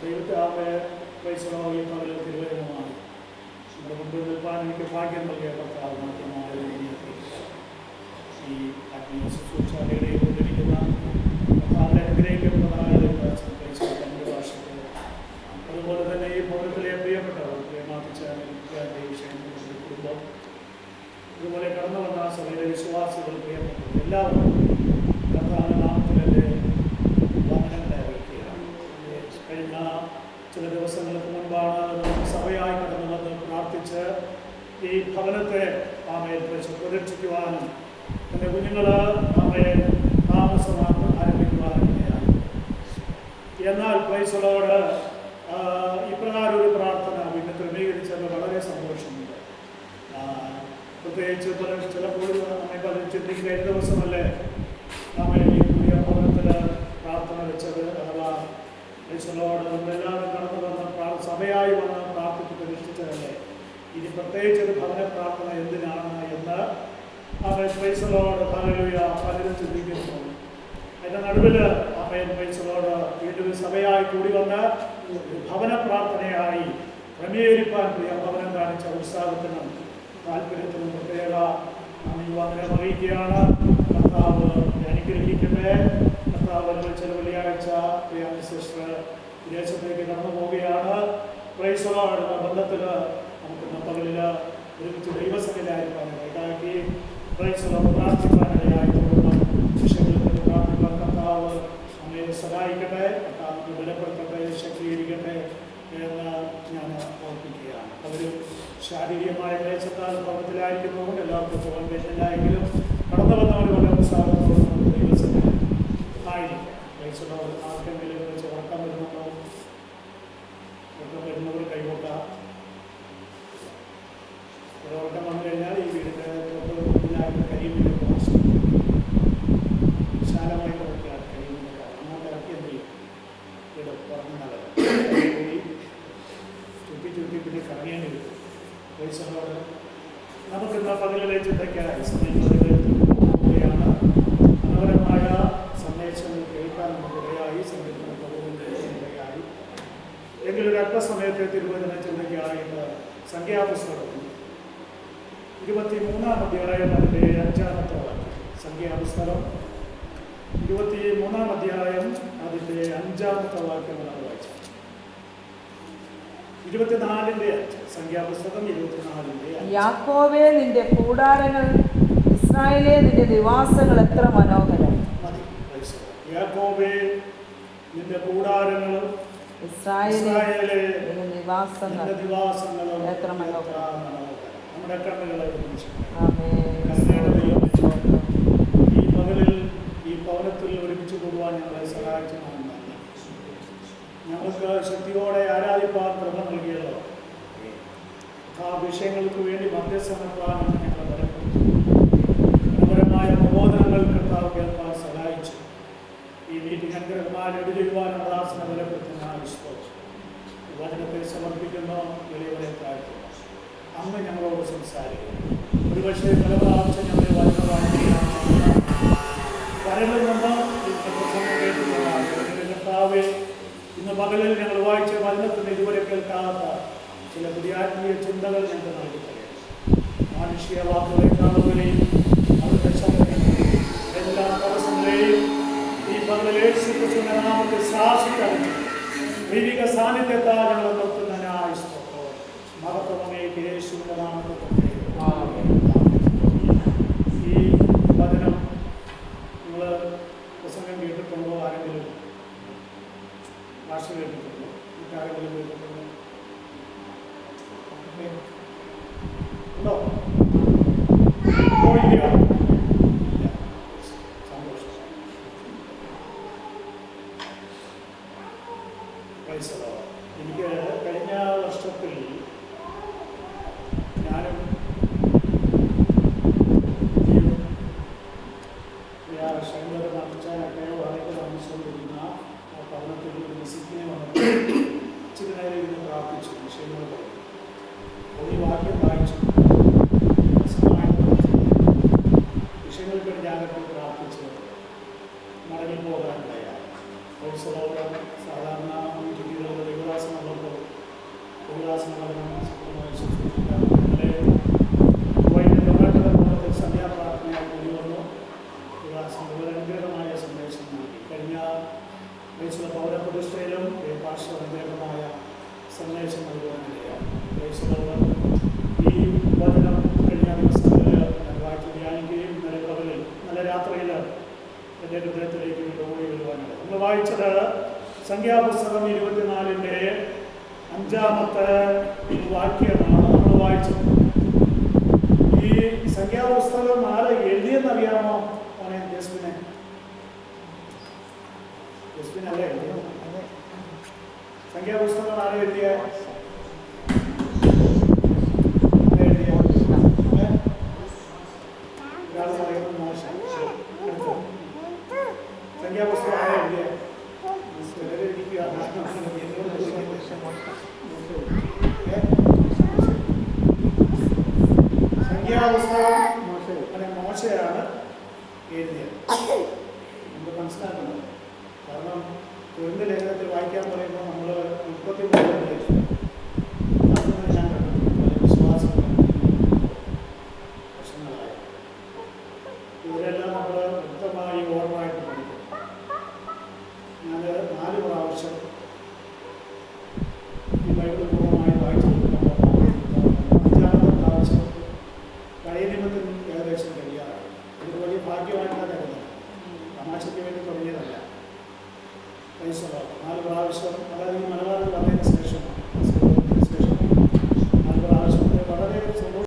ദൈവത്തെ വയസ്സുള്ളവരെ പകൽ തിരുവചനമാണ് നമ്മുടെ മുമ്പിൽ നിൽപ്പാൻ എനിക്ക് ഭാഗ്യം നൽകിയ കർത്താവ് മാത്രമായ ഈ ആത്മീയ ശുശ്രൂഷയുടെ കൊണ്ടിരിക്കുന്ന കർത്താവിനെ അനുഗ്രഹിക്കുന്നതായ നമ്മുടെ ഭാഷയ്ക്ക് അതുപോലെ തന്നെ ഈ ഭവനത്തിലെ പ്രിയപ്പെട്ടവർ പ്രിയമാർപ്പിച്ച കുടുംബം അതുപോലെ കടന്നു വന്ന സഭയിലെ വിശ്വാസികൾ പ്രിയപ്പെട്ടവർ എല്ലാവരും കർത്താവിന്റെ നാമത്തിലെ വന്ദനങ്ങളെ അറിയിക്കുകയാണ്. കഴിഞ്ഞ ചില ദിവസങ്ങൾക്ക് മുൻപാണ് നമുക്ക് സഭയായി കടന്നു വന്ന് പ്രാർത്ഥിച്ച് ഈ ഭവനത്തെ പ്രതീക്ഷിക്കുവാനും എൻ്റെ കുഞ്ഞുങ്ങൾ അവയെ താമസമാക്കി ആരംഭിക്കുവാനും ഇടയായി. എന്നാൽ പ്രൈസലോട് ഇപ്രകാരം ഒരു പ്രാർത്ഥന പിന്നെ ക്രമീകരിച്ചത് വളരെ സന്തോഷമുണ്ട്. പ്രത്യേകിച്ച് ചിലപ്പോൾ നമ്മെ ചിന്തിക്കുന്ന ഏഴ് ദിവസമല്ലേ നാം ഈ പുതിയ ഭവനത്തിൽ പ്രാർത്ഥന വെച്ചത്. അഥവാ പ്രൈസലോട് നമ്മളെല്ലാവരും കടന്നു വന്ന് സഭയായി വന്ന് പ്രാർത്ഥിച്ച് പ്രതിഷ്ഠിച്ചതല്ലേ. ഇനി പ്രത്യേകിച്ച് ഒരു ഭവന പ്രാർത്ഥന എന്തിനാണ് എന്ന് പ്രൈസലോട് പലരും ചിന്തിക്കുന്നു. അതിൻ്റെ നടുവിൽ പ്രൈസലോട് വീണ്ടും സഭയായി കൂടി വന്ന് ഭവന പ്രാർത്ഥനയായി ക്രമീകരിക്കാൻ പ്രിയ ഭവനം കാണിച്ച ഉത്സാഹത്തിനും താല്പര്യത്തിനും പ്രത്യേക വന്ദനം അറിയിക്കുകയാണ്. കർത്താവ് അനുഗ്രഹിക്കട്ടെ. കർത്താവ് ചില വെള്ളിയാഴ്ച പ്രിയ സിസ്റ്റർ വിദേശത്തേക്ക് കടന്നു പോവുകയാണ്. പ്രൈസലോട് ബന്ധത്തിൽ നമുക്ക് പകലിൽ ഒരുമിച്ച് ദൈവസഭയിലായിരിക്കാൻ ഇടാക്കി പ്രൈസലോട് പ്രാർത്ഥിക്കാനിടയായി തുടങ്ങുന്ന വിഷയങ്ങളിൽ പ്രാർത്ഥിക്കാൻ കർത്താവ് നമ്മെ സഹായിക്കട്ടെ. കർത്താവിനെ ബലപ്പെടുത്തട്ടെ, ശക്തീകരിക്കട്ടെ എന്ന് ഞാൻ ഓർപ്പിക്കുകയാണ്. അവരും ശാരീരികമായ ക്ലേശത്താൽ ഭവനത്തിലായിരിക്കുന്നതുകൊണ്ട് എല്ലാവർക്കും പോകാൻ പറ്റില്ലായെങ്കിലും കടന്നു വന്നവർ വളരെ ഉത്സാഹത്തോടും ദൈവസഭയിൽ ആയിരിക്കും. ക്ലേശത്തോട് ആർക്കെങ്കിലും വെച്ച് ഉറക്കം വരുന്നുണ്ടോ? ഉറക്കം വരുന്നവർ കൈകൊട്ടാം. ഉറക്കം വന്നു കഴിഞ്ഞാൽ ഈ വീടിൻ്റെ എല്ലാവരും കരിമീൻ വിശാലമായി കിടക്കുകയാണ്. കരിമീനൊക്കെ അങ്ങോട്ട് ഇറക്കി എന്ത് ചെയ്യും? ഇടും പുറമെ പോയി ചുറ്റി പിന്നെ കറങ്ങേണ്ടി വരും. പൈസകളോട് നമുക്കിന്ന് പകലിലെ ചിന്തയ്ക്കായി സമയങ്ങളിലാണ് മനോഹരമായ സന്ദേശങ്ങൾ കേൾക്കാൻ നമുക്കിടയായി, സംഗീതത്തിന് ഇടയായി. എങ്കിലും അല്പസമയത്തെ തിരുവചന ചിന്തയ്ക്കായി സംഖ്യാപുസ്തകം 23-ാം അധ്യായം അതിൻ്റെ 5-ാമത്തെ വാക്യം. സംഖ്യാപുസ്തകം 23-ാം അധ്യായം അതിൻ്റെ 5-ാമത്തെ വാക്യങ്ങളാണ് വായിച്ചത്. 24-ന്റെ സംഖ്യാപുസ്തകം 24-ന്റെ. യാക്കോബേ നിന്റെ കൂടാരങ്ങൾ, ഇസ്രായേലേ നിന്റെ നിവാസങ്ങൾ എത്ര മനോഹരം. യാക്കോബേ നിന്റെ കൂടാരങ്ങൾ, ഇസ്രായേലേ നിന്റെ നിവാസങ്ങൾ എത്ര മനോഹരം. നമ്മുടെ കണ്ണുകളെ ഈ പകലിൽ ഈ ഭവനത്തിൽ ഒരുമിച്ച് കൂടുവാൻ ഞങ്ങളെ സഹായിച്ചതാണ്. ഞങ്ങൾക്ക് ശക്തിയോടെ ആരാധിപ്പാൻ കൃപ നൽകിയല്ലോ. ആ വിഷയങ്ങൾക്ക് വേണ്ടി മധ്യസ്ഥനപ്പാൻ ഞങ്ങളെ ബലപ്പെടുത്തി. മനോഹരമായ പ്രബോധനങ്ങൾ കർത്താവ് കേൾക്കാൻ സഹായിച്ചു. ഈ മീറ്റിംഗ് അനുഗ്രഹമായി എഴുതുവാനുള്ള ദാസനെ ബലപ്പെടുത്തുന്ന വിശ്വാസം വചനത്തെ സമർപ്പിക്കുന്ന എളിയവരെ താഴ്ത്തുക. അന്ന് ഞങ്ങളോട് സംസാരിക്കും. ഒരുപക്ഷെ പല പ്രാവശ്യം ഞങ്ങളെ വചന വായിക്കുകയാണ് കരളിൽ നിന്ന് കർത്താവേ, ഇന്ന് പകലിൽ ഞങ്ങൾ വായിച്ച വചനത്തിന് ഇതുവരെ കേൾക്കാത്ത ചില പുതിയ ആത്മീയ ചിന്തകൾ ഞങ്ങൾക്ക് നൽകിത്തരും. മാനുഷിക വാക്കുകളെയും അവരുടെ ശബ്ദങ്ങളെയും എല്ലാ തടസ്സങ്ങളെയും ഈ പകലിലെ നാമത്തെ ശാസിക്കറിഞ്ഞു ദൈവിക സാന്നിധ്യത്താൽ ഞങ്ങൾ നിർത്തുന്ന മഹത്വമേ യേശുവിന്റെ നാമത്തിൽ. ഈ വചനം നിങ്ങൾ പ്രസംഗം കേട്ടിട്ടുണ്ടോ? ആരെങ്കിലും ഭാഷ കേട്ടിട്ടുണ്ടോ? മറ്റാരെങ്കിലും കേട്ടിട്ടുണ്ടോ? ഉണ്ടോ? സന്തോഷം. എനിക്ക് കഴിഞ്ഞ വർഷത്തിൽ ഞാനും ശൈലത നടച്ചാലൊക്കെ വളരെ താമസിച്ചുകൊണ്ടിരുന്ന ആ പഠനത്തിൽ സിക്കിനെ വന്നിട്ട് ഇച്ചിരി നേരം ഇരുന്ന് പ്രാർത്ഥിച്ചു. വിഷയങ്ങൾ ഈ വാക്യം വായിച്ചു. വിഷയങ്ങൾക്ക് വേണ്ടി ഞാനൊക്കെ പ്രാർത്ഥിച്ച് മടങ്ങി പോകാനിടയായി. സാധാരണ ദൈവദാസനമായി ശുശ്രൂഷിക്കാം. ഇന്നലെ വൈകിട്ട് സന്ധ്യാപ്രാർത്ഥനയായി കൂടി വന്നു. ദൈവദാസൻ വളരെ അനുഗ്രഹമായ സന്ദേശം നൽകി. കഴിഞ്ഞ വയസ്സുള്ള പൗരപ്രതിഷ്ഠയിലും ഭാഷ അനുഗ്രഹമായ സന്ദേശം നൽകുവാനിടയാണ്. ഈ വചനം കഴിഞ്ഞ ദിവസങ്ങളിൽ ഞാൻ വായിച്ച് ധ്യാനിക്കുകയും ഇന്നലെ പകലിൽ നല്ല രാത്രിയിൽ എൻ്റെ ഹൃദയത്തിലേക്ക് ഓടി വരുവാനാണ്. നമ്മൾ വായിച്ചത് സംഖ്യാപുസ്തകം 24-ന്റെ 5-ാമത്തെ വാക്യമാണ് നമ്മൾ വായിച്ചത്. ഈ സംഖ്യാപുസ്തകം ആരെ എഴുതിയെന്നറിയാമോ? മോനെ ജസ്മിനെ, ജസ്മിനല്ലേ എഴുതിയത്? സംഖ്യാപുസ്തകം ആരെ എഴുതിയ? ഒരാൾ പറയുന്നത് മോശം. സംഖ്യാപുസ്തകം ആരെ എഴുതിയ? സംഖ്യാപുസ്തകം മോശയാണ് എഴുതിയത്. നമുക്ക് മനസ്സിലാക്കുന്നത്. കാരണം കുരുന്ന് ലേഖനത്തിൽ വായിക്കാൻ പറയുമ്പോൾ നമ്മൾ 33